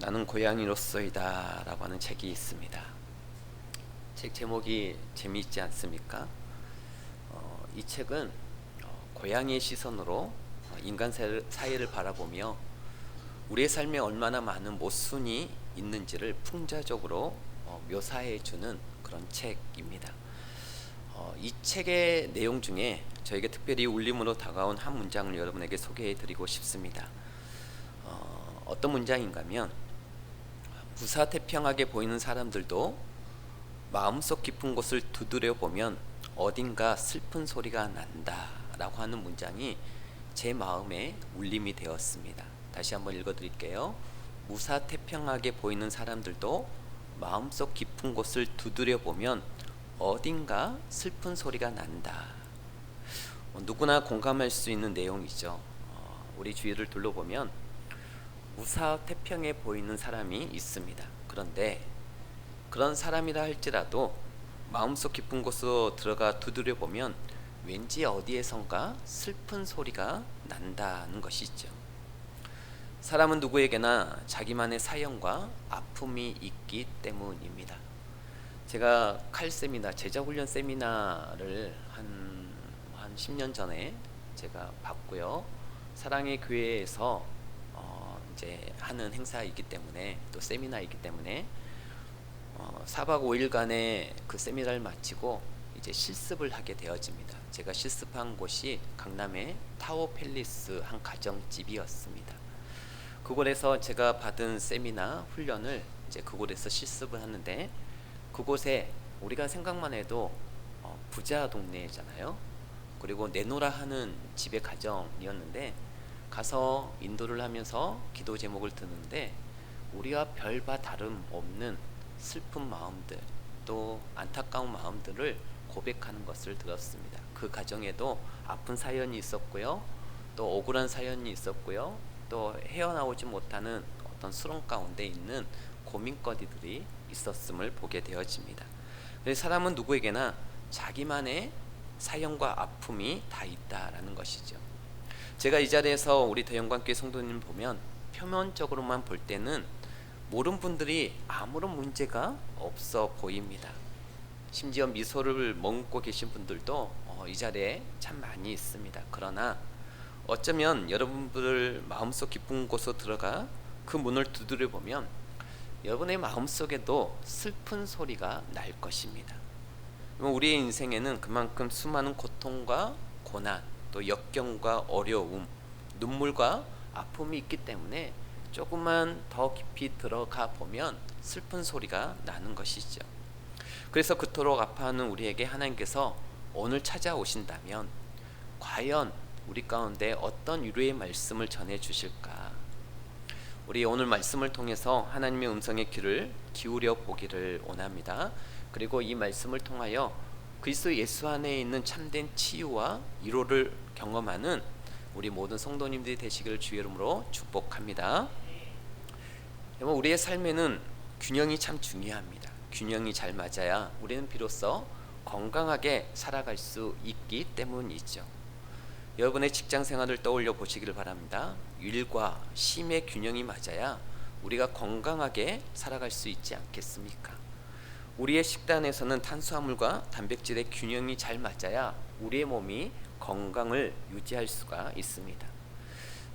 나는 고양이로서이다 라고 하는 책이 있습니다. 책 제목이 재미있지 않습니까? 이 책은 고양이의 시선으로 인간 사회를 바라보며 우리의 삶에 얼마나 많은 모순이 있는지를 풍자적으로 묘사해주는 그런 책입니다. 이 책의 내용 중에 저에게 특별히 울림으로 다가온 한 문장을 여러분에게 소개해드리고 싶습니다. 어떤 문장인가 하면, 무사태평하게 보이는 사람들도 마음속 깊은 곳을 두드려 보면 어딘가 슬픈 소리가 난다 라고 하는 문장이 제 마음에 울림이 되었습니다. 다시 한번 읽어드릴게요. 무사태평하게 보이는 사람들도 마음속 깊은 곳을 두드려 보면 어딘가 슬픈 소리가 난다. 누구나 공감할 수 있는 내용이죠. 우리 주위를 둘러보면 무사태평해 보이는 사람이 있습니다. 그런데 그런 사람이라 할지라도 마음속 깊은 곳으로 들어가 두드려 보면 왠지 어디에선가 슬픈 소리가 난다는 것이죠. 사람은 누구에게나 자기만의 사연과 아픔이 있기 때문입니다. 제가 칼 세미나, 제자훈련 세미나를 한 10년 전에 제가 받고요. 사랑의 교회에서 이제 하는 행사이기 때문에, 또 세미나이기 때문에 4박 5일간의 그 세미나를 마치고 이제 실습을 하게 되어집니다. 제가 실습한 곳이 강남의 타워 팰리스 한 가정집이었습니다. 그곳에서 제가 받은 세미나 훈련을 이제 그곳에서 실습을 하는데, 그곳에 우리가 생각만 해도 부자 동네잖아요. 그리고 내노라 하는 집의 가정이었는데, 가서 인도를 하면서 기도 제목을 듣는데 우리와 별바 다름없는 슬픈 마음들, 또 안타까운 마음들을 고백하는 것을 들었습니다. 그 가정에도 아픈 사연이 있었고요, 또 억울한 사연이 있었고요, 또 헤어나오지 못하는 어떤 수렁 가운데 있는 고민거리들이 있었음을 보게 되어집니다. 사람은 누구에게나 자기만의 사연과 아픔이 다 있다라는 것이죠. 제가 이 자리에서 우리 대영광교회 성도님 보면 표면적으로만 볼 때는 모르는 분들이 아무런 문제가 없어 보입니다. 심지어 미소를 머금고 계신 분들도 이 자리에 참 많이 있습니다. 그러나 어쩌면 여러분들 마음속 깊은 곳으로 들어가 그 문을 두드려 보면 여러분의 마음속에도 슬픈 소리가 날 것입니다. 우리의 인생에는 그만큼 수많은 고통과 고난, 또 역경과 어려움, 눈물과 아픔이 있기 때문에 조금만 더 깊이 들어가 보면 슬픈 소리가 나는 것이죠. 그래서 그토록 아파하는 우리에게 하나님께서 오늘 찾아오신다면 과연 우리 가운데 어떤 위로의 말씀을 전해 주실까? 우리 오늘 말씀을 통해서 하나님의 음성의 귀를 기울여 보기를 원합니다. 그리고 이 말씀을 통하여 그리스도 예수 안에 있는 참된 치유와 위로를 경험하는 우리 모든 성도님들이 되시기를 주의 이름으로 축복합니다. 우리의 삶에는 균형이 참 중요합니다. 균형이 잘 맞아야 우리는 비로소 건강하게 살아갈 수 있기 때문이죠. 여러분의 직장 생활을 떠올려 보시기를 바랍니다. 일과 쉼의 균형이 맞아야 우리가 건강하게 살아갈 수 있지 않겠습니까? 우리의 식단에서는 탄수화물과 단백질의 균형이 잘 맞아야 우리의 몸이 건강을 유지할 수가 있습니다.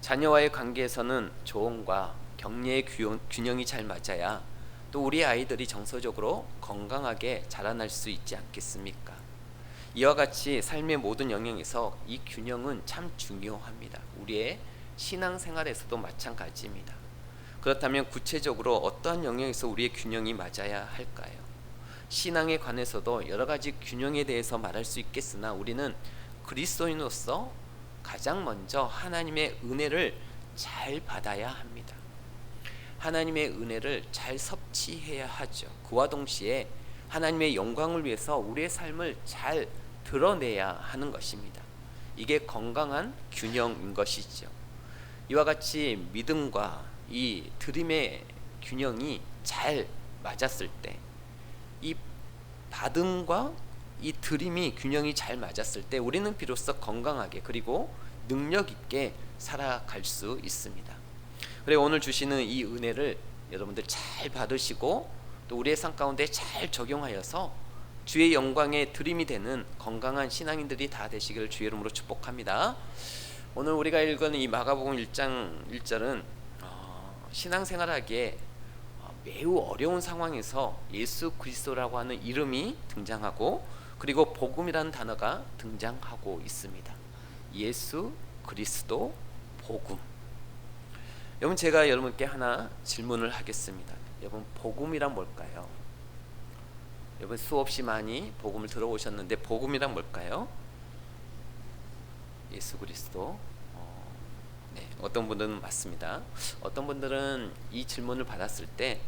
자녀와의 관계에서는 조언과 격려의 균형이 잘 맞아야 또 우리 아이들이 정서적으로 건강하게 자라날 수 있지 않겠습니까? 이와 같이 삶의 모든 영역에서 이 균형은 참 중요합니다. 우리의 신앙생활에서도 마찬가지입니다. 그렇다면 구체적으로 어떠한 영역에서 우리의 균형이 맞아야 할까요? 신앙에 관해서도 여러 가지 균형에 대해서 말할 수 있겠으나 우리는 그리스도인으로서 가장 먼저 하나님의 은혜를 잘 받아야 합니다. 하나님의 은혜를 잘 섭취해야 하죠. 그와 동시에 하나님의 영광을 위해서 우리의 삶을 잘 드러내야 하는 것입니다. 이게 건강한 균형인 것이죠. 이와 같이 믿음과 이 드림의 균형이 잘 맞았을 때, 이 받음과 이 드림이 균형이 잘 맞았을 때 우리는 비로소 건강하게 그리고 능력 있게 살아갈 수 있습니다. 그래 오늘 주시는 이 은혜를 여러분들 잘 받으시고 또 우리의 삶 가운데 잘 적용하여서 주의 영광에 드림이 되는 건강한 신앙인들이 다 되시기를 주의 이름으로 축복합니다. 오늘 우리가 읽은 이 마가복음 1장 1절은 신앙생활하기에 매우 어려운 상황에서 예수 그리스도라고 하는 이름이 등장하고 그리고 복음이라는 단어가 등장하고 있습니다. 예수 그리스도 복음. 여러분, 제가 여러분께 하나 질문을 하겠습니다. 여러분, 복음이란 뭘까요? 여러분, 수없이 많이 복음을 들어오셨는데 복음이란 뭘까요? 예수 그리스도. 네, 어떤 분들은 맞습니다. 어떤 분들은 이 질문을 받았을 때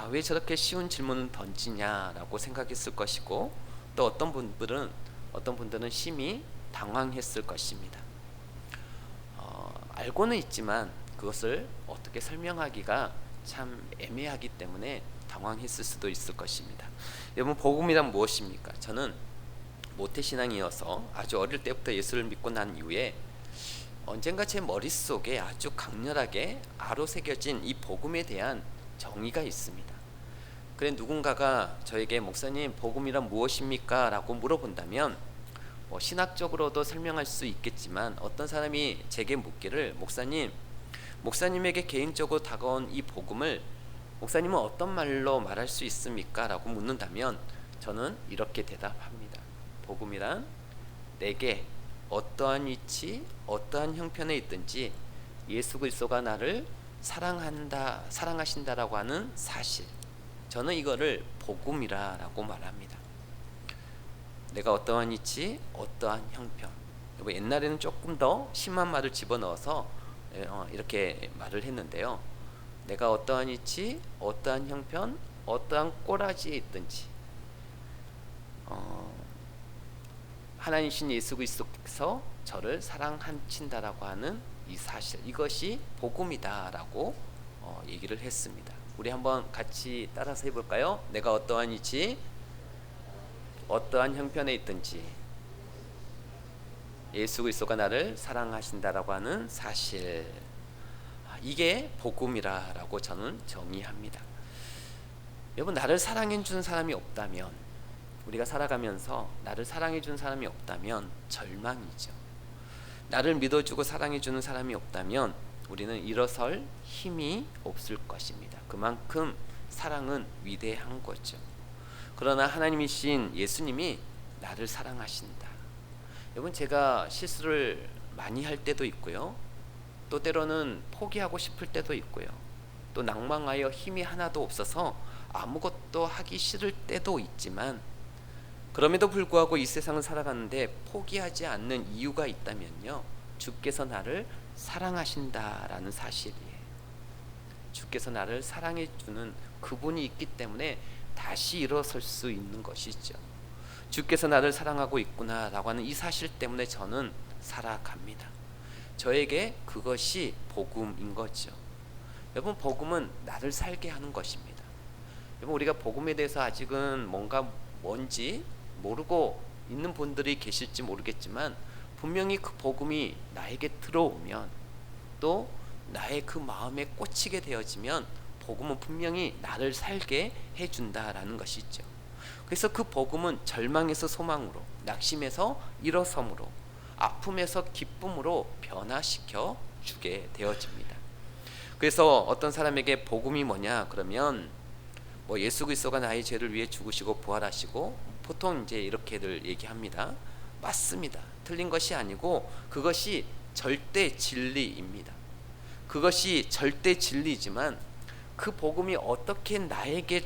왜 저렇게 쉬운 질문을 던지냐라고 생각했을 것이고, 또 어떤 분들은 심히 당황했을 것입니다. 알고는 있지만 그것을 어떻게 설명하기가 참 애매하기 때문에 당황했을 수도 있을 것입니다. 여러분, 복음이란 무엇입니까? 저는 모태신앙이어서 아주 어릴 때부터 예수를 믿고 난 이후에 언젠가 제 머릿속에 아주 강렬하게 아로새겨진 이 복음에 대한 정의가 있습니다. 그래, 누군가가 저에게 목사님, 복음이란 무엇입니까? 라고 물어본다면 신학적으로도 설명할 수 있겠지만, 어떤 사람이 제게 묻기를 목사님에게 개인적으로 다가온 이 복음을 목사님은 어떤 말로 말할 수 있습니까? 라고 묻는다면 저는 이렇게 대답합니다. 복음이란 내게 어떠한 위치, 어떠한 형편에 있든지 예수 그리스도가 나를 사랑하신다라고 하는 사실, 저는 이거를 복음이라고 말합니다. 내가 어떠한 위치, 어떠한 형편. 옛날에는 조금 더 심한 말을 집어넣어서 이렇게 말을 했는데요. 내가 어떠한 위치, 어떠한 형편, 어떠한 꼬라지에 있든지 하나님이신 예수 그리스도께서 저를 사랑하신다라고 하는 이 사실, 이것이 복음이다라고 얘기를 했습니다. 우리 한번 같이 따라서 해볼까요? 내가 어떠한 위치, 어떠한 형편에 있든지 예수 그리스도가 나를 사랑하신다라고 하는 사실, 이게 복음이라고 저는 정의합니다. 여러분, 나를 사랑해 준 사람이 없다면, 우리가 살아가면서 나를 사랑해 준 사람이 없다면 절망이죠. 나를 믿어주고 사랑해 주는 사람이 없다면 우리는 일어설 힘이 없을 것입니다. 그만큼 사랑은 위대한 거죠. 그러나 하나님이신 예수님이 나를 사랑하신다. 여러분, 제가 실수를 많이 할 때도 있고요, 또 때로는 포기하고 싶을 때도 있고요, 또 낭망하여 힘이 하나도 없어서 아무것도 하기 싫을 때도 있지만, 그럼에도 불구하고 이 세상을 살아가는데 포기하지 않는 이유가 있다면요, 주께서 나를 사랑하신다라는 사실이에요. 주께서 나를 사랑해 주는 그분이 있기 때문에 다시 일어설 수 있는 것이죠. 주께서 나를 사랑하고 있구나라고 하는 이 사실 때문에 저는 살아갑니다. 저에게 그것이 복음인 거죠. 여러분, 복음은 나를 살게 하는 것입니다. 여러분, 우리가 복음에 대해서 아직은 뭔지 모르고 있는 분들이 계실지 모르겠지만, 분명히 그 복음이 나에게 들어오면, 또 나의 그 마음에 꽂히게 되어지면 복음은 분명히 나를 살게 해준다라는 것이죠. 그래서 그 복음은 절망에서 소망으로, 낙심에서 일어섬으로, 아픔에서 기쁨으로 변화시켜 주게 되어집니다. 그래서 어떤 사람에게 복음이 뭐냐 그러면, 예수 그리스도가 나의 죄를 위해 죽으시고 부활하시고, 보통 이제 이렇게들 얘기합니다. 맞습니다. 틀린 것이 아니고 그것이 절대 진리입니다. 그것이 절대 진리지만 그 복음이 어떻게 나에게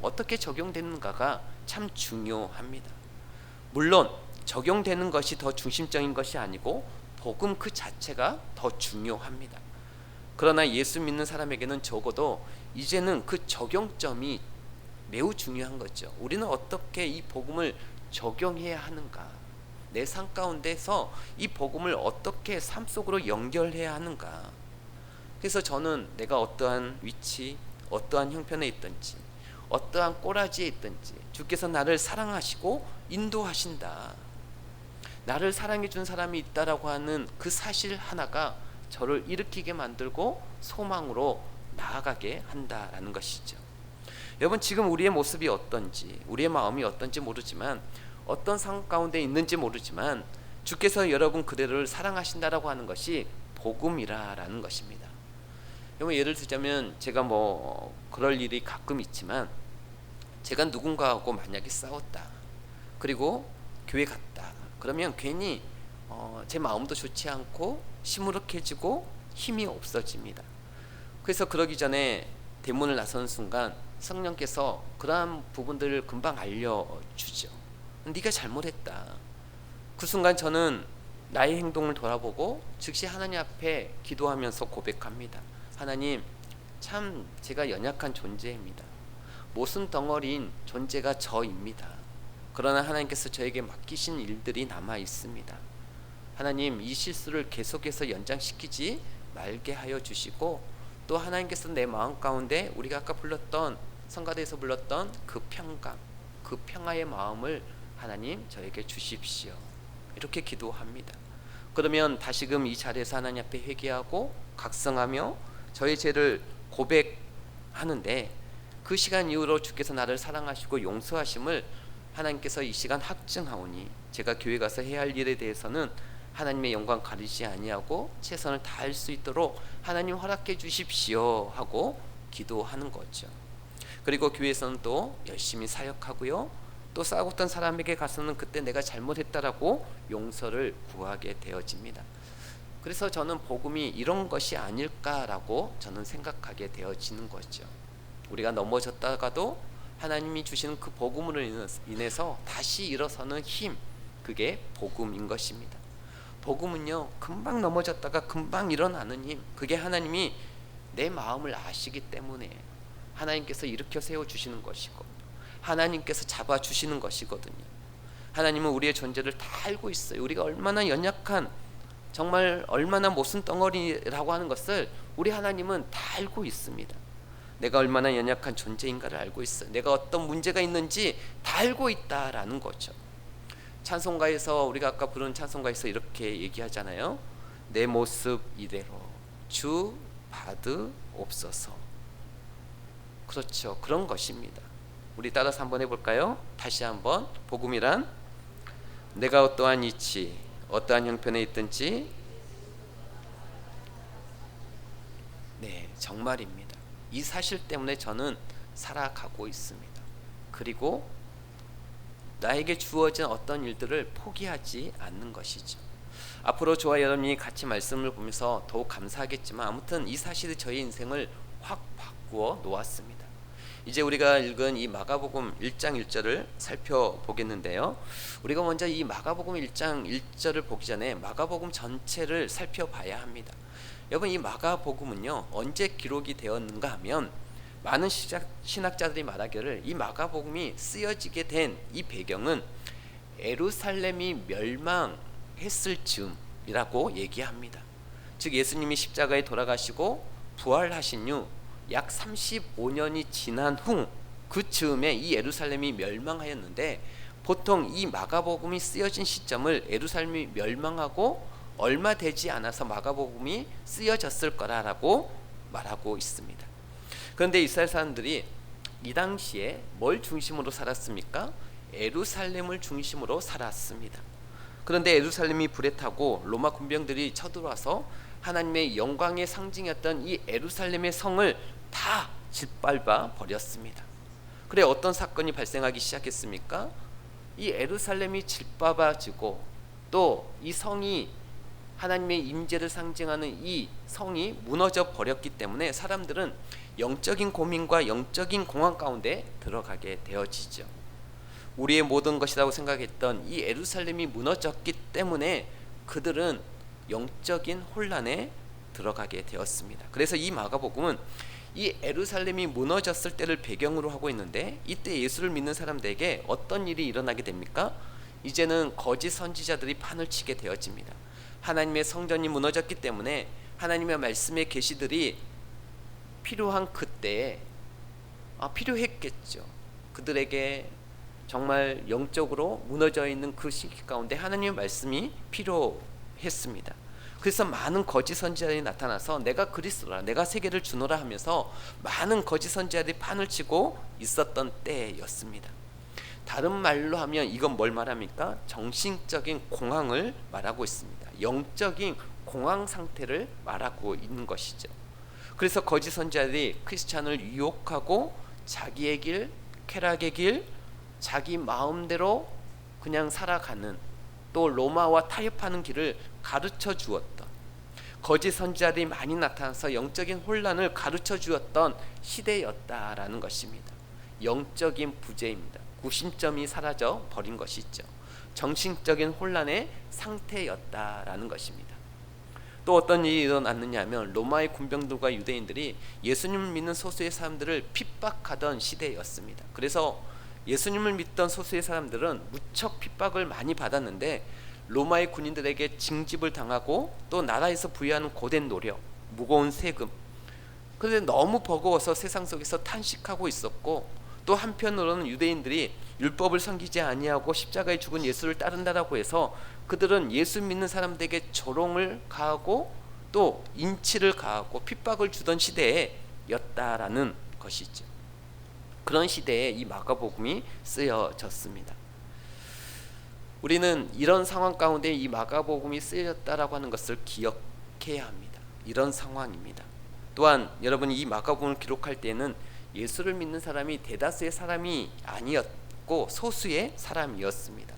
어떻게 적용되는가가 참 중요합니다. 물론 적용되는 것이 더 중심적인 것이 아니고 복음 그 자체가 더 중요합니다. 그러나 예수 믿는 사람에게는 적어도 이제는 그 적용점이 매우 중요한 거죠. 우리는 어떻게 이 복음을 적용해야 하는가, 내 삶 가운데서 이 복음을 어떻게 삶 속으로 연결해야 하는가. 그래서 저는 내가 어떠한 위치, 어떠한 형편에 있든지, 어떠한 꼬라지에 있든지 주께서 나를 사랑하시고 인도하신다, 나를 사랑해 준 사람이 있다라고 하는 그 사실 하나가 저를 일으키게 만들고 소망으로 나아가게 한다라는 것이죠. 여러분, 지금 우리의 모습이 어떤지, 우리의 마음이 어떤지 모르지만, 어떤 상황 가운데 있는지 모르지만 주께서 여러분 그대를 사랑하신다라고 하는 것이 복음이라는 것입니다. 여러분, 예를 들자면 제가 그럴 일이 가끔 있지만, 제가 누군가하고 만약에 싸웠다, 그리고 교회 갔다, 그러면 괜히 제 마음도 좋지 않고 시무룩해지고 힘이 없어집니다. 그래서 그러기 전에 대문을 나서는 순간 성령께서 그러한 부분들을 금방 알려주죠. 네가 잘못했다. 그 순간 저는 나의 행동을 돌아보고 즉시 하나님 앞에 기도하면서 고백합니다. 하나님, 참 제가 연약한 존재입니다. 모순 덩어리인 존재가 저입니다. 그러나 하나님께서 저에게 맡기신 일들이 남아 있습니다. 하나님, 이 실수를 계속해서 연장시키지 말게 하여 주시고, 또 하나님께서 내 마음 가운데 우리가 아까 불렀던, 성가대에서 불렀던 그 평강, 그 평화의 마음을 하나님 저에게 주십시오. 이렇게 기도합니다. 그러면 다시금 이 자리에서 하나님 앞에 회개하고 각성하며 저의 죄를 고백하는데, 그 시간 이후로 주께서 나를 사랑하시고 용서하심을 하나님께서 이 시간 확증하오니, 제가 교회 가서 해야 할 일에 대해서는 하나님의 영광 가리지 아니하고 최선을 다할 수 있도록 하나님 허락해 주십시오 하고 기도하는 거죠. 그리고 교회에서는 또 열심히 사역하고요, 또 싸웠던 사람에게 가서는 그때 내가 잘못했다라고 용서를 구하게 되어집니다. 그래서 저는 복음이 이런 것이 아닐까라고 저는 생각하게 되어지는 거죠. 우리가 넘어졌다가도 하나님이 주시는 그 복음으로 인해서 다시 일어서는 힘, 그게 복음인 것입니다. 복음은요, 금방 넘어졌다가 금방 일어나는 힘, 그게 하나님이 내 마음을 아시기 때문에 하나님께서 일으켜 세워주시는 것이고, 하나님께서 잡아주시는 것이거든요. 하나님은 우리의 존재를 다 알고 있어요. 우리가 얼마나 연약한, 정말 얼마나 모순 덩어리라고 하는 것을 우리 하나님은 다 알고 있습니다. 내가 얼마나 연약한 존재인가를 알고 있어요. 내가 어떤 문제가 있는지 다 알고 있다라는 거죠. 찬송가에서, 우리가 아까 부른 찬송가에서 이렇게 얘기하잖아요. 내 모습 이대로 주 받으옵소서. 그렇죠. 그런 것입니다. 우리 따라서 한번 해볼까요? 다시 한번. 복음이란 내가 어떠한 이치, 어떠한 형편에 있든지, 네, 정말입니다. 이 사실 때문에 저는 살아가고 있습니다. 그리고 나에게 주어진 어떤 일들을 포기하지 않는 것이죠. 앞으로 저와 여러분이 같이 말씀을 보면서 더욱 감사하겠지만, 아무튼 이 사실이 저의 인생을 확 바꾸어 놓았습니다. 이제 우리가 읽은 이 마가복음 1장 1절을 살펴보겠는데요, 우리가 먼저 이 마가복음 1장 1절을 보기 전에 마가복음 전체를 살펴봐야 합니다. 여러분, 이 마가복음은요, 언제 기록이 되었는가 하면, 많은 신학자들이 말하기를 이 마가복음이 쓰여지게 된 이 배경은 예루살렘이 멸망했을 즈음이라고 얘기합니다. 즉, 예수님이 십자가에 돌아가시고 부활하신 후 약 35년이 지난 후 그 즈음에 이 예루살렘이 멸망하였는데, 보통 이 마가복음이 쓰여진 시점을 예루살렘이 멸망하고 얼마 되지 않아서 마가복음이 쓰여졌을 거라고 말하고 있습니다. 그런데 이스라엘 사람들이 이 당시에 뭘 중심으로 살았습니까? 예루살렘을 중심으로 살았습니다. 그런데 예루살렘이 불에 타고 로마 군병들이 쳐들어와서 하나님의 영광의 상징이었던 이 예루살렘의 성을 다 짓밟아 버렸습니다. 그래, 어떤 사건이 발생하기 시작했습니까? 이 예루살렘이 짓밟아지고, 또 이 성이, 하나님의 임재를 상징하는 이 성이 무너져 버렸기 때문에 사람들은 영적인 고민과 영적인 공황 가운데 들어가게 되어지죠. 우리의 모든 것이라고 생각했던 이 예루살렘이 무너졌기 때문에 그들은 영적인 혼란에 들어가게 되었습니다. 그래서 이 마가복음은 이 예루살렘이 무너졌을 때를 배경으로 하고 있는데, 이때 예수를 믿는 사람들에게 어떤 일이 일어나게 됩니까? 이제는 거짓 선지자들이 판을 치게 되어집니다. 하나님의 성전이 무너졌기 때문에 하나님의 말씀의 계시들이 필요한 그때에 필요했겠죠. 그들에게 정말 영적으로 무너져 있는 그 시기 가운데 하나님의 말씀이 필요했습니다. 그래서 많은 거짓 선지자들이 나타나서 내가 그리스도라, 내가 세계를 주노라 하면서 많은 거짓 선지자들이 판을 치고 있었던 때였습니다. 다른 말로 하면 이건 뭘 말합니까? 정신적인 공황을 말하고 있습니다. 영적인 공황 상태를 말하고 있는 것이죠. 그래서 거짓 선지자들이 크리스찬을 유혹하고 자기의 길, 쾌락의 길, 자기 마음대로 그냥 살아가는, 또 로마와 타협하는 길을 가르쳐 주었던, 거짓 선지자들이 많이 나타나서 영적인 혼란을 가르쳐 주었던 시대였다라는 것입니다. 영적인 부재입니다. 구심점이 사라져 버린 것이죠. 정신적인 혼란의 상태였다라는 것입니다. 또 어떤 일이 일어났느냐 하면 로마의 군병들과 유대인들이 예수님을 믿는 소수의 사람들을 핍박하던 시대였습니다. 그래서 예수님을 믿던 소수의 사람들은 무척 핍박을 많이 받았는데 로마의 군인들에게 징집을 당하고 또 나라에서 부여하는 고된 노력, 무거운 세금, 그런데 너무 버거워서 세상 속에서 탄식하고 있었고, 또 한편으로는 유대인들이 율법을 섬기지 아니하고 십자가에 죽은 예수를 따른다라고 해서 그들은 예수 믿는 사람들에게 조롱을 가하고 또 인치를 가하고 핍박을 주던 시대였다라는 것이죠. 그런 시대에 이 마가복음이 쓰여졌습니다. 우리는 이런 상황 가운데 이 마가복음이 쓰여졌다라고 하는 것을 기억해야 합니다. 이런 상황입니다. 또한 여러분, 이 마가복음을 기록할 때는 예수를 믿는 사람이 대다수의 사람이 아니었고 소수의 사람이었습니다.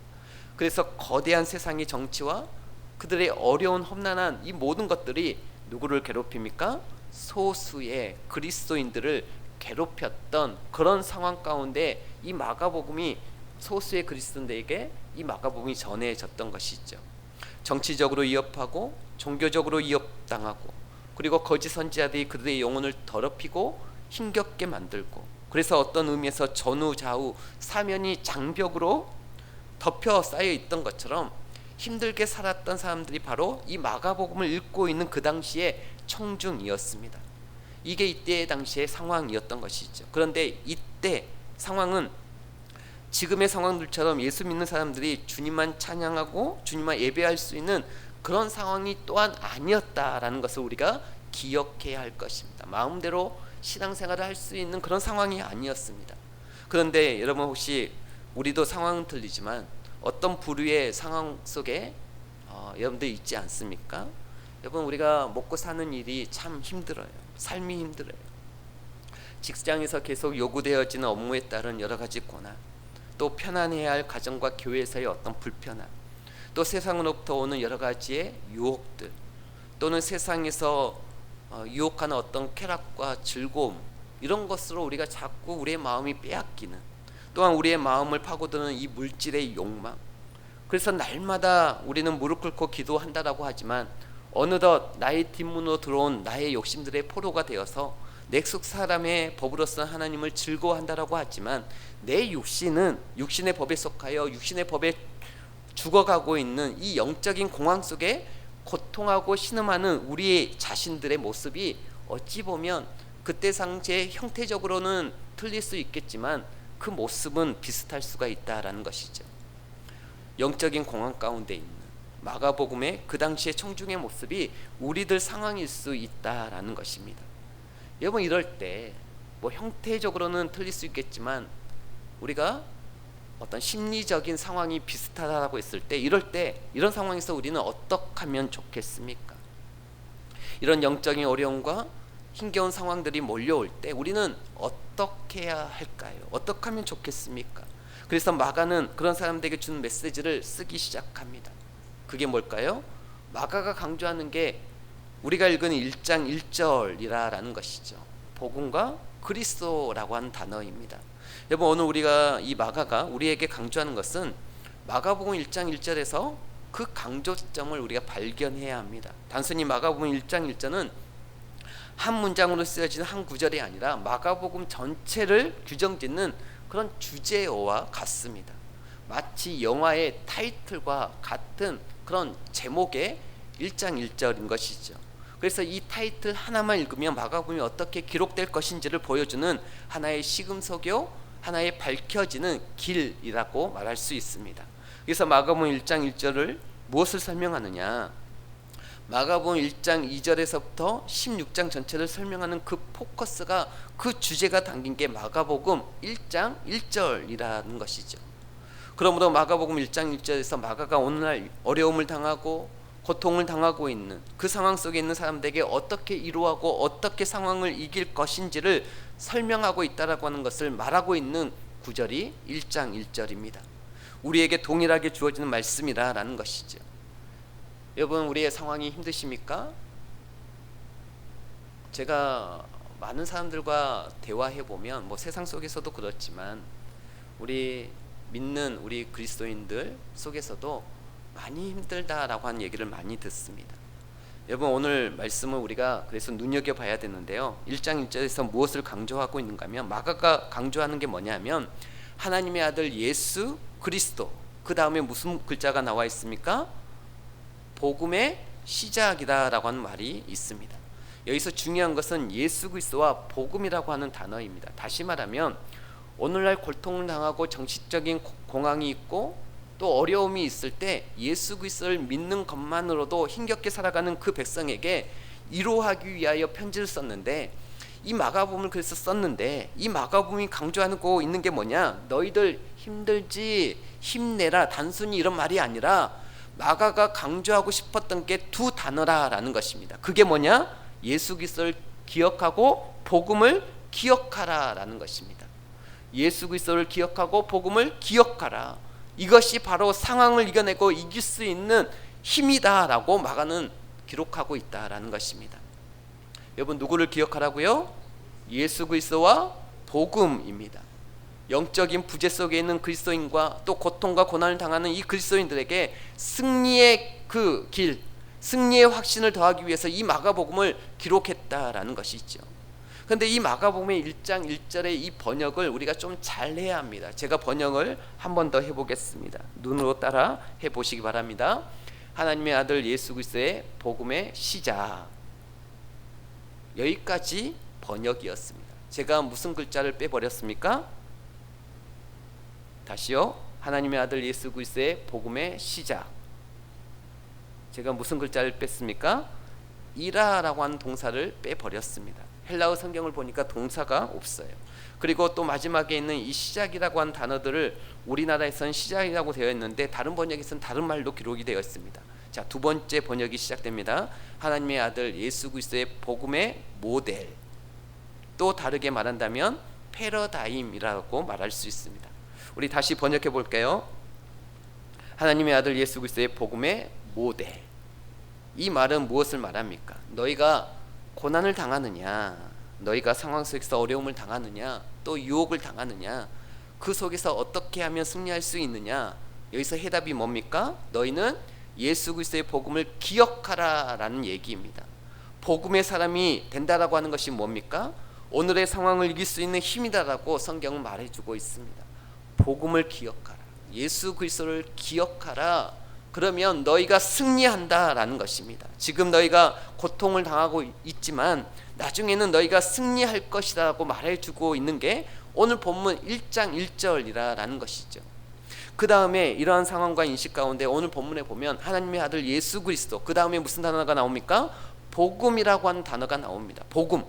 그래서 거대한 세상의 정치와 그들의 어려운 험난한 이 모든 것들이 누구를 괴롭힙니까? 소수의 그리스도인들을 괴롭혔던 그런 상황 가운데 이 마가복음이 소수의 그리스도인들에게 이 마가복음이 전해졌던 것이죠. 정치적으로 위협하고 종교적으로 위협당하고, 그리고 거짓 선지자들이 그들의 영혼을 더럽히고 힘겹게 만들고, 그래서 어떤 의미에서 전후 좌우 사면이 장벽으로 덮여 쌓여 있던 것처럼 힘들게 살았던 사람들이 바로 이 마가복음을 읽고 있는 그 당시의 청중이었습니다. 이게 이때 당시의 상황이었던 것이죠. 그런데 이때 상황은 지금의 상황들처럼 예수 믿는 사람들이 주님만 찬양하고 주님만 예배할 수 있는 그런 상황이 또한 아니었다라는 것을 우리가 기억해야 할 것입니다. 마음대로 신앙생활을 할 수 있는 그런 상황이 아니었습니다. 그런데 여러분, 혹시 우리도 상황은 틀리지만 어떤 부류의 상황 속에 여러분들 있지 않습니까? 여러분, 우리가 먹고 사는 일이 참 힘들어요. 삶이 힘들어요. 직장에서 계속 요구되어지는 업무에 따른 여러 가지 고난, 또 편안해야 할 가정과 교회에서의 어떤 불편함, 또 세상으로부터 오는 여러 가지의 유혹들, 또는 세상에서 유혹하는 어떤 쾌락과 즐거움, 이런 것으로 우리가 자꾸 우리의 마음이 빼앗기는, 또한 우리의 마음을 파고드는 이 물질의 욕망. 그래서 날마다 우리는 무릎 꿇고 기도한다라고 하지만 어느덧 나의 뒷문으로 들어온 나의 욕심들의 포로가 되어서 내 속 사람의 법으로서 하나님을 즐거워한다라고 하지만 내 육신은 육신의 법에 속하여 육신의 법에 죽어가고 있는 이 영적인 공황 속에 고통하고 신음하는 우리의 자신들의 모습이 어찌 보면 그때 당시에 형태적으로는 틀릴 수 있겠지만 그 모습은 비슷할 수가 있다라는 것이죠. 영적인 공황 가운데 있는 마가복음의 그 당시의 청중의 모습이 우리들 상황일 수 있다라는 것입니다. 여러분, 이럴 때 뭐 형태적으로는 틀릴 수 있겠지만 우리가 어떤 심리적인 상황이 비슷하다고 했을 때, 이럴 때 이런 상황에서 우리는 어떻게 하면 좋겠습니까? 이런 영적인 어려움과 힘겨운 상황들이 몰려올 때 우리는 어떻게 해야 할까요? 어떻게 하면 좋겠습니까? 그래서 마가는 그런 사람들에게 주는 메시지를 쓰기 시작합니다. 그게 뭘까요? 마가가 강조하는 게 우리가 읽은 1장 1절이라는 것이죠. 복음과 그리스도라고 하는 단어입니다. 여러분, 오늘 우리가 이 마가가 우리에게 강조하는 것은 마가복음 1장 1절에서 그 강조점을 우리가 발견해야 합니다. 단순히 마가복음 1장 1절은 한 문장으로 쓰여진 한 구절이 아니라 마가복음 전체를 규정짓는 그런 주제어와 같습니다. 마치 영화의 타이틀과 같은 그런 제목의 1장 1절인 것이죠. 그래서 이 타이틀 하나만 읽으면 마가복음이 어떻게 기록될 것인지를 보여주는 하나의 시금석요, 하나의 밝혀지는 길이라고 말할 수 있습니다. 그래서 마가복음 1장 1절을 무엇을 설명하느냐? 마가복음 1장 2절에서부터 16장 전체를 설명하는 그 포커스가, 그 주제가 담긴 게 마가복음 1장 1절이라는 것이죠. 그러므로 마가복음 1장 1절에서 마가가 오늘날 어려움을 당하고 고통을 당하고 있는 그 상황 속에 있는 사람들에게 어떻게 이루하고 어떻게 상황을 이길 것인지를 설명하고 있다라고 하는 것을 말하고 있는 구절이 1장 1절입니다. 우리에게 동일하게 주어지는 말씀이라는 것이죠. 여러분, 우리의 상황이 힘드십니까? 제가 많은 사람들과 대화해보면 세상 속에서도 그렇지만 우리 믿는 우리 그리스도인들 속에서도 많이 힘들다라고 하는 얘기를 많이 듣습니다. 여러분, 오늘 말씀을 우리가 그래서 눈여겨봐야 되는데요, 1장 1절에서 무엇을 강조하고 있는가 하면, 마가가 강조하는 게 뭐냐면 하나님의 아들 예수 그리스도, 그 다음에 무슨 글자가 나와 있습니까? 복음의 시작이다라고 하는 말이 있습니다. 여기서 중요한 것은 예수 그리스도와 복음이라고 하는 단어입니다. 다시 말하면 오늘날 고통을 당하고 정신적인 공황이 있고 또 어려움이 있을 때 예수 그리스도를 믿는 것만으로도 힘겹게 살아가는 그 백성에게 위로하기 위하여 편지를 썼는데, 이 마가복음을 그래서 썼는데, 이 마가복음이 강조하고 있는 게 뭐냐? 너희들 힘들지, 힘내라, 단순히 이런 말이 아니라 마가가 강조하고 싶었던 게 두 단어라는 것입니다. 그게 뭐냐? 예수 그리스도를 기억하고 복음을 기억하라라는 것입니다. 예수 그리스도를 기억하고 복음을 기억하라. 이것이 바로 상황을 이겨내고 이길 수 있는 힘이다라고 마가는 기록하고 있다라는 것입니다. 여러분, 누구를 기억하라고요? 예수 그리스도와 복음입니다. 영적인 부재 속에 있는 그리스도인과 또 고통과 고난을 당하는 이 그리스도인들에게 승리의 그 길, 승리의 확신을 더하기 위해서 이 마가복음을 기록했다라는 것이죠. 그런데 이 마가복음의 1장 1절의 이 번역을 우리가 좀 잘 해야 합니다. 제가 번역을 한 번 더 해보겠습니다. 눈으로 따라 해보시기 바랍니다. 하나님의 아들 예수 그리스도의 복음의 시작, 여기까지 번역이었습니다. 제가 무슨 글자를 빼버렸습니까? 다시요. 하나님의 아들 예수 그리스도의 복음의 시작, 제가 무슨 글자를 뺐습니까? 이라라고 하는 동사를 빼버렸습니다. 헬라어 성경을 보니까 동사가 없어요. 그리고 또 마지막에 있는 이 시작이라고 하는 단어들을 우리나라에서는 시작이라고 되어 있는데 다른 번역에서는 다른 말로 기록이 되어 있습니다. 자, 두 번째 번역이 시작됩니다. 하나님의 아들 예수 그리스도의 복음의 모델, 또 다르게 말한다면 패러다임이라고 말할 수 있습니다. 우리 다시 번역해 볼게요. 하나님의 아들 예수 그리스도의 복음의 모델. 이 말은 무엇을 말합니까? 너희가 고난을 당하느냐, 너희가 상황 속에서 어려움을 당하느냐, 또 유혹을 당하느냐, 그 속에서 어떻게 하면 승리할 수 있느냐, 여기서 해답이 뭡니까? 너희는 예수 그리스도의 복음을 기억하라 라는 얘기입니다. 복음의 사람이 된다라고 하는 것이 뭡니까? 오늘의 상황을 이길 수 있는 힘이다라고 성경은 말해주고 있습니다. 복음을 기억하라, 예수 그리스도를 기억하라. 그러면 너희가 승리한다라는 것입니다. 지금 너희가 고통을 당하고 있지만 나중에는 너희가 승리할 것이라고 말해주고 있는 게 오늘 본문 1장 1절이라는 것이죠. 그 다음에 이러한 상황과 인식 가운데 오늘 본문에 보면 하나님의 아들 예수 그리스도, 그 다음에 무슨 단어가 나옵니까? 복음이라고 하는 단어가 나옵니다. 복음.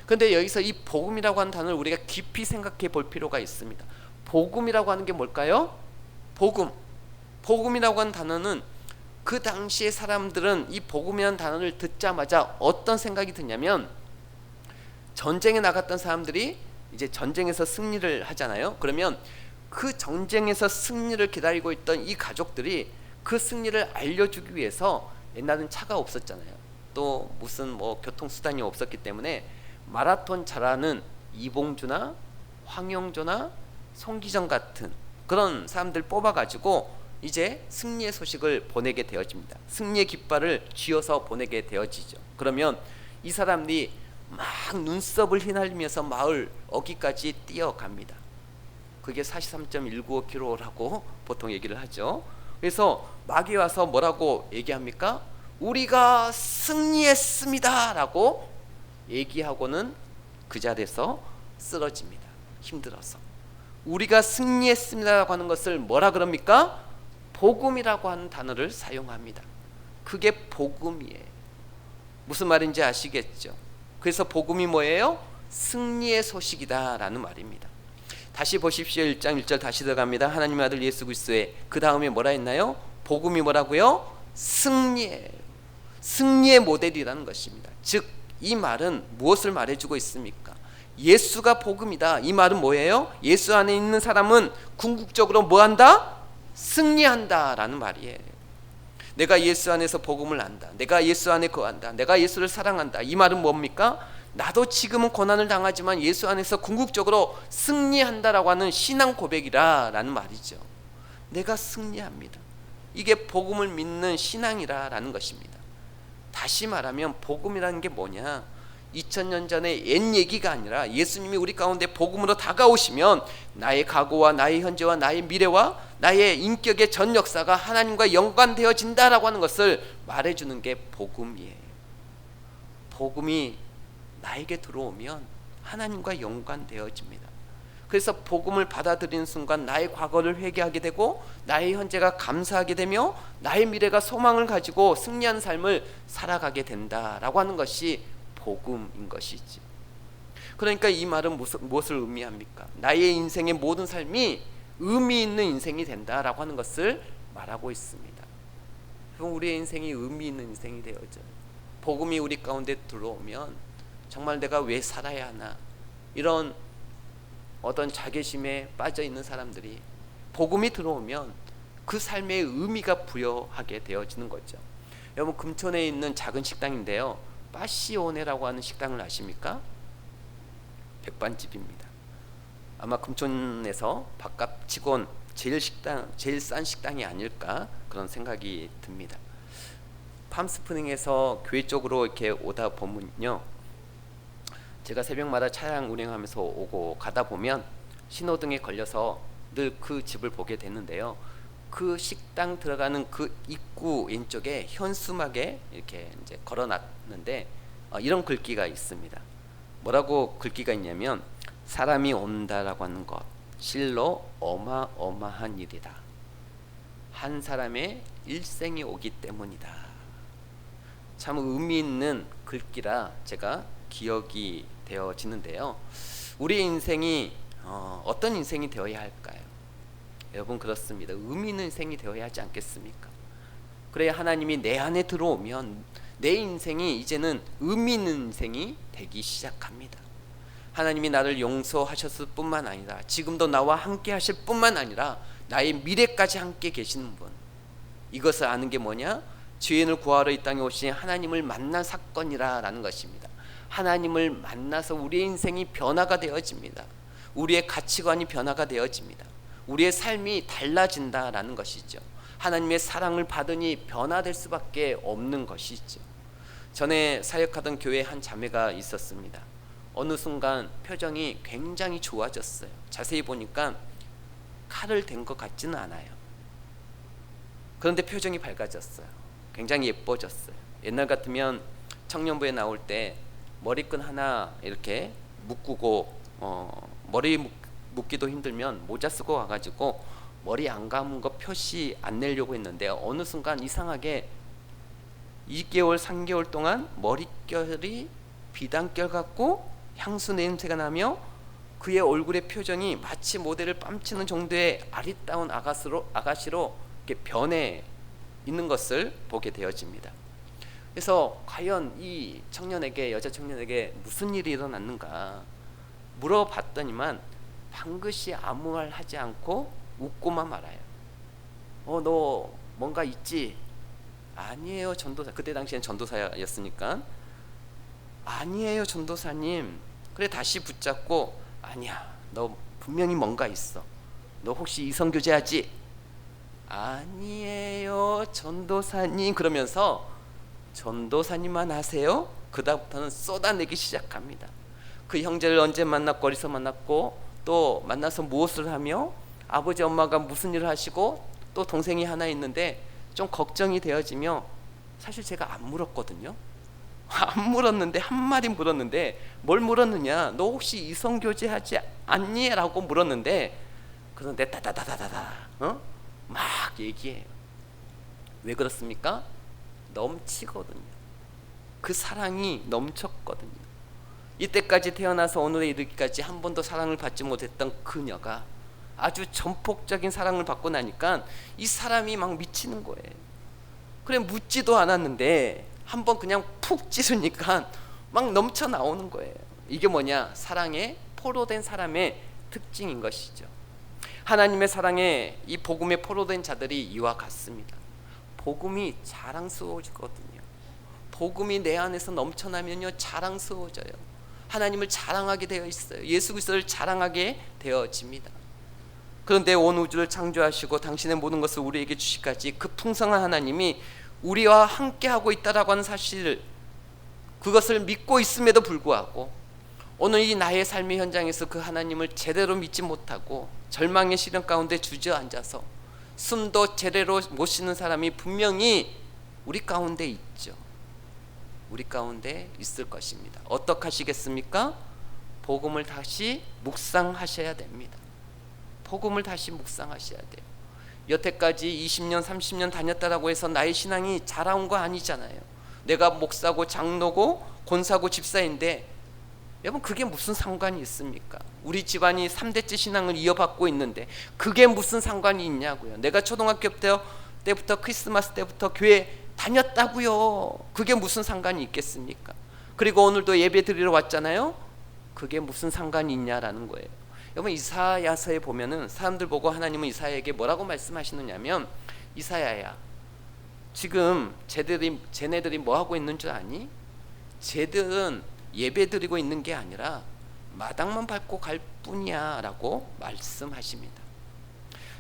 그런데 여기서 이 복음이라고 하는 단어를 우리가 깊이 생각해 볼 필요가 있습니다. 복음이라고 하는 게 뭘까요? 복음. 복음이라고 하는 단어는 그 당시의 사람들은 이 복음이라는 단어를 듣자마자 어떤 생각이 드냐면, 전쟁에 나갔던 사람들이 이제 전쟁에서 승리를 하잖아요. 그러면 그 전쟁에서 승리를 기다리고 있던 이 가족들이 그 승리를 알려주기 위해서, 옛날엔 차가 없었잖아요. 또 무슨 교통수단이 없었기 때문에 마라톤 잘하는 이봉주나 황영조나 송기정 같은 그런 사람들 뽑아가지고 이제 승리의 소식을 보내게 되어집니다. 승리의 깃발을 쥐어서 보내게 되어지죠. 그러면 이 사람들이 막 눈썹을 휘날리면서 마을 어귀까지 뛰어갑니다. 그게 43.195km라고 보통 얘기를 하죠. 그래서 막이 와서 뭐라고 얘기합니까? 우리가 승리했습니다 라고 얘기하고는 그 자리에서 쓰러집니다. 힘들어서. 우리가 승리했습니다라고 하는 것을 뭐라 그럽니까? 복음이라고 하는 단어를 사용합니다. 그게 복음이에요. 무슨 말인지 아시겠죠? 그래서 복음이 뭐예요? 승리의 소식이다 라는 말입니다. 다시 보십시오. 1장 1절 다시 들어갑니다. 하나님의 아들 예수 그리스도의 그 다음에 뭐라 했나요? 복음이 뭐라고요? 승리예요. 승리의 모델이라는 것입니다. 즉 이 말은 무엇을 말해주고 있습니까? 예수가 복음이다. 이 말은 뭐예요? 예수 안에 있는 사람은 궁극적으로 뭐한다? 승리한다 라는 말이에요. 내가 예수 안에서 복음을 안다. 내가 예수 안에 거한다. 내가 예수를 사랑한다. 이 말은 뭡니까? 나도 지금은 고난을 당하지만 예수 안에서 궁극적으로 승리한다라고 하는 신앙 고백이라 라는 말이죠. 내가 승리합니다. 이게 복음을 믿는 신앙이라는 것입니다. 다시 말하면 복음이라는 게 뭐냐? 2000년 전에 옛 얘기가 아니라 예수님이 우리 가운데 복음으로 다가오시면 나의 과거와 나의 현재와 나의 미래와 나의 인격의 전 역사가 하나님과 연관되어진다라고 하는 것을 말해주는 게 복음이에요. 복음이 나에게 들어오면 하나님과 연관되어집니다. 그래서 복음을 받아들이는 순간 나의 과거를 회개하게 되고 나의 현재가 감사하게 되며 나의 미래가 소망을 가지고 승리하는 삶을 살아가게 된다라고 하는 것이 복음인 것이지. 그러니까 이 말은 무엇을 의미합니까? 나의 인생의 모든 삶이 의미 있는 인생이 된다라고 하는 것을 말하고 있습니다. 그럼 우리의 인생이 의미 있는 인생이 되어져요. 복음이 우리 가운데 들어오면 정말 내가 왜 살아야 하나, 이런 어떤 자괴심에 빠져 있는 사람들이 복음이 들어오면 그 삶의 의미가 부여하게 되어지는 거죠. 여러분, 금천에 있는 작은 식당인데요, 빠시오네라고 하는 식당을 아십니까? 백반집입니다. 아마 금천에서 밥값치곤 제일 싼 식당이 아닐까 그런 생각이 듭니다. 팜스프링에서 교회 쪽으로 이렇게 오다 보면요, 제가 새벽마다 차량 운행하면서 오고 가다 보면 신호등에 걸려서 늘 그 집을 보게 되는데요, 그 식당 들어가는 그 입구 왼쪽에 현수막에 이렇게 이제 걸어놨는데 이런 글귀가 있습니다. 뭐라고 글귀가 있냐면, 사람이 온다라고 하는 것 실로 어마어마한 일이다. 한 사람의 일생이 오기 때문이다. 참 의미 있는 글귀라 제가 기억이 되어지는데요, 우리 인생이 어떤 인생이 되어야 할까요? 여러분, 그렇습니다. 의미 있는 인생이 되어야 하지 않겠습니까? 그래야 하나님이 내 안에 들어오면 내 인생이 이제는 의미 있는 인생이 되기 시작합니다. 하나님이 나를 용서하셨을 뿐만 아니라 지금도 나와 함께 하실 뿐만 아니라 나의 미래까지 함께 계시는 분, 이것을 아는 게 뭐냐? 죄인을 구하러 이 땅에 오신 하나님을 만난 사건이라는 것입니다. 하나님을 만나서 우리의 인생이 변화가 되어집니다. 우리의 가치관이 변화가 되어집니다. 우리의 삶이 달라진다라는 것이죠. 하나님의 사랑을 받으니 변화될 수밖에 없는 것이죠. 전에 사역하던 교회에 한 자매가 있었습니다. 어느 순간 표정이 굉장히 좋아졌어요. 자세히 보니까 칼을 댄 것 같지는 않아요. 그런데 표정이 밝아졌어요. 굉장히 예뻐졌어요. 옛날 같으면 청년부에 나올 때 머리끈 하나 이렇게 묶고 머리 묶기도 힘들면 모자 쓰고 와가지고 머리 안 감은 거 표시 안 내려고 했는데, 어느 순간 이상하게 2개월 3개월 동안 머릿결이 비단결 같고 향수 냄새가 나며 그의 얼굴의 표정이 마치 모델을 뺨치는 정도의 아리따운 아가씨로 이렇게 변해 있는 것을 보게 되어집니다. 그래서 과연 이 청년에게, 여자 청년에게 무슨 일이 일어났는가 물어봤더니만 방긋이 아무 말 하지 않고 웃고만 말아요. 너 뭔가 있지? 아니에요, 전도사. 그때 당시엔 전도사였으니까. 아니에요, 전도사님. 그래, 다시 붙잡고, 아니야, 너 분명히 뭔가 있어. 너 혹시 이성교제하지? 아니에요, 전도사님. 그러면서 전도사님만 하세요? 그다음부터는 쏟아내기 시작합니다. 그 형제를 언제 만났고 어디서 만났고 또 만나서 무엇을 하며 아버지 엄마가 무슨 일을 하시고 또 동생이 하나 있는데 좀 걱정이 되어지며, 사실 제가 안 물었거든요. 안 물었는데, 한 마디 물었는데, 뭘 물었느냐, 너 혹시 이성교제하지 않니? 라고 물었는데, 그런데 다다다다다다 막 얘기해요. 왜 그렇습니까? 넘치거든요. 그 사랑이 넘쳤거든요. 이때까지 태어나서 오늘에 이르기까지 한 번도 사랑을 받지 못했던 그녀가 아주 전폭적인 사랑을 받고 나니까 이 사람이 막 미치는 거예요. 그래 묻지도 않았는데 한번 그냥 푹 찌르니까 막 넘쳐 나오는 거예요. 이게 뭐냐? 사랑에 포로된 사람의 특징인 것이죠. 하나님의 사랑에 이 복음에 포로된 자들이 이와 같습니다. 복음이 자랑스러워지거든요. 복음이 내 안에서 넘쳐나면요 자랑스러워져요. 하나님을 자랑하게 되어 있어요. 예수 그리스도를 자랑하게 되어집니다. 그런데 온 우주를 창조하시고 당신의 모든 것을 우리에게 주시까지 그 풍성한 하나님이 우리와 함께하고 있다라고 하는 사실, 그것을 믿고 있음에도 불구하고 오늘 이 나의 삶의 현장에서 그 하나님을 제대로 믿지 못하고 절망의 시련 가운데 주저앉아서 숨도 제대로 못 쉬는 사람이 분명히 우리 가운데 있죠. 우리 가운데 있을 것입니다. 어떻게 하시겠습니까? 복음을 다시 묵상하셔야 됩니다. 복음을 다시 묵상하셔야 돼요. 여태까지 20년 30년 다녔다라고 해서 나의 신앙이 자라온 거 아니잖아요. 내가 목사고 장로고 권사고 집사인데 여러분 그게 무슨 상관이 있습니까? 우리 집안이 3대째 신앙을 이어받고 있는데 그게 무슨 상관이 있냐고요. 내가 초등학교 때부터 크리스마스 때부터 교회 다녔다고요. 그게 무슨 상관이 있겠습니까? 그리고 오늘도 예배 드리러 왔잖아요. 그게 무슨 상관이 있냐라는 거예요. 여러분 이사야서에 보면은 사람들 보고 하나님은 이사야에게 뭐라고 말씀하시느냐면, 이사야야 지금 쟤네들이 뭐 하고 있는 줄 아니? 쟤들은 예배 드리고 있는 게 아니라 마당만 밟고 갈 뿐이야 라고 말씀하십니다.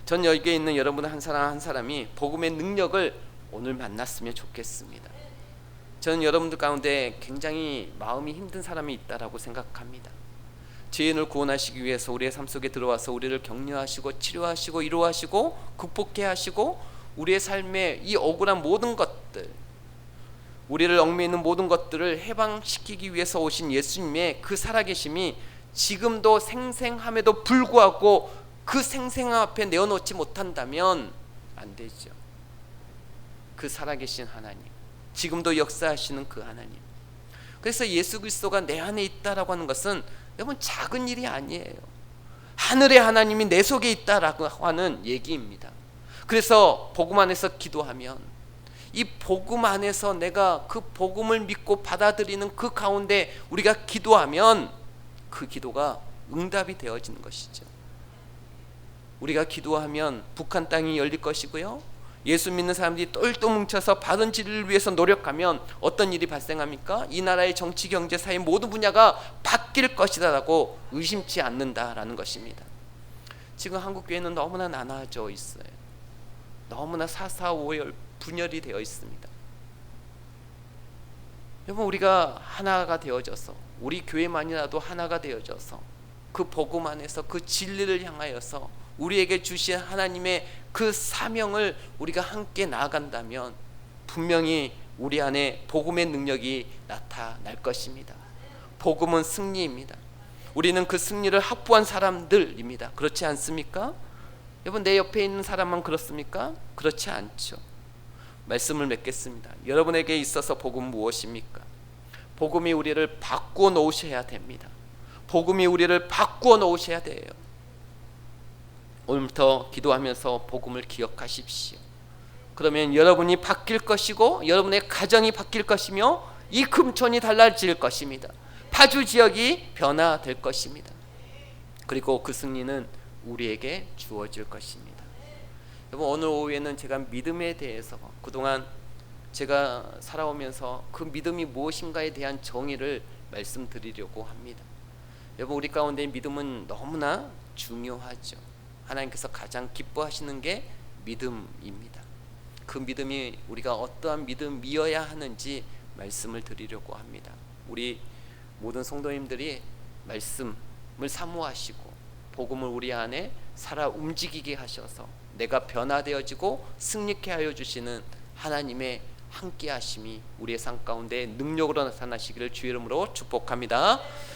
전 여기에 있는 여러분 한 사람 한 사람이 복음의 능력을 오늘 만났으면 좋겠습니다. 저는 여러분들 가운데 굉장히 마음이 힘든 사람이 있다라고 생각합니다. 죄인을 구원하시기 위해서 우리의 삶 속에 들어와서 우리를 격려하시고 치료하시고 위로하시고 극복해 하시고 우리의 삶에 이 억울한 모든 것들, 우리를 얽매이는 모든 것들을 해방시키기 위해서 오신 예수님의 그 살아계심이 지금도 생생함에도 불구하고 그 생생함 앞에 내어놓지 못한다면 안 되죠. 그 살아계신 하나님, 지금도 역사하시는 그 하나님, 그래서 예수 그리스도가 내 안에 있다라고 하는 것은 여러분 작은 일이 아니에요. 하늘의 하나님이 내 속에 있다라고 하는 얘기입니다. 그래서 복음 안에서 기도하면 이 복음 안에서 내가 그 복음을 믿고 받아들이는 그 가운데 우리가 기도하면 그 기도가 응답이 되어지는 것이죠. 우리가 기도하면 북한 땅이 열릴 것이고요, 예수 믿는 사람들이 똘똘 뭉쳐서 바른 진리를 위해서 노력하면 어떤 일이 발생합니까? 이 나라의 정치, 경제, 사회 모든 분야가 바뀔 것이다 라고 의심치 않는다라는 것입니다. 지금 한국 교회는 너무나 나눠져 있어요. 너무나 사사오열 분열이 되어 있습니다. 여러분 우리가 하나가 되어져서, 우리 교회만이라도 하나가 되어져서 그 복음 안에서 그 진리를 향하여서 우리에게 주신 하나님의 그 사명을 우리가 함께 나아간다면 분명히 우리 안에 복음의 능력이 나타날 것입니다. 복음은 승리입니다. 우리는 그 승리를 확보한 사람들입니다. 그렇지 않습니까? 여러분 내 옆에 있는 사람만 그렇습니까? 그렇지 않죠. 말씀을 맺겠습니다. 여러분에게 있어서 복음은 무엇입니까? 복음이 우리를 바꾸어 놓으셔야 됩니다. 복음이 우리를 바꾸어 놓으셔야 돼요. 오늘부터 기도하면서 복음을 기억하십시오. 그러면 여러분이 바뀔 것이고 여러분의 가정이 바뀔 것이며 이 금촌이 달라질 것입니다. 파주 지역이 변화될 것입니다. 그리고 그 승리는 우리에게 주어질 것입니다. 여러분 오늘 오후에는 제가 믿음에 대해서 그동안 제가 살아오면서 그 믿음이 무엇인가에 대한 정의를 말씀드리려고 합니다. 여러분 우리 가운데 믿음은 너무나 중요하죠. 하나님께서 가장 기뻐하시는 게 믿음입니다. 그 믿음이 우리가 어떠한 믿음이어야 하는지 말씀을 드리려고 합니다. 우리 모든 성도님들이 말씀을 사모하시고 복음을 우리 안에 살아 움직이게 하셔서 내가 변화되어지고 승리케 하여 주시는 하나님의 함께 하심이 우리의 삶 가운데 능력으로 나타나시기를 주의 이름으로 축복합니다.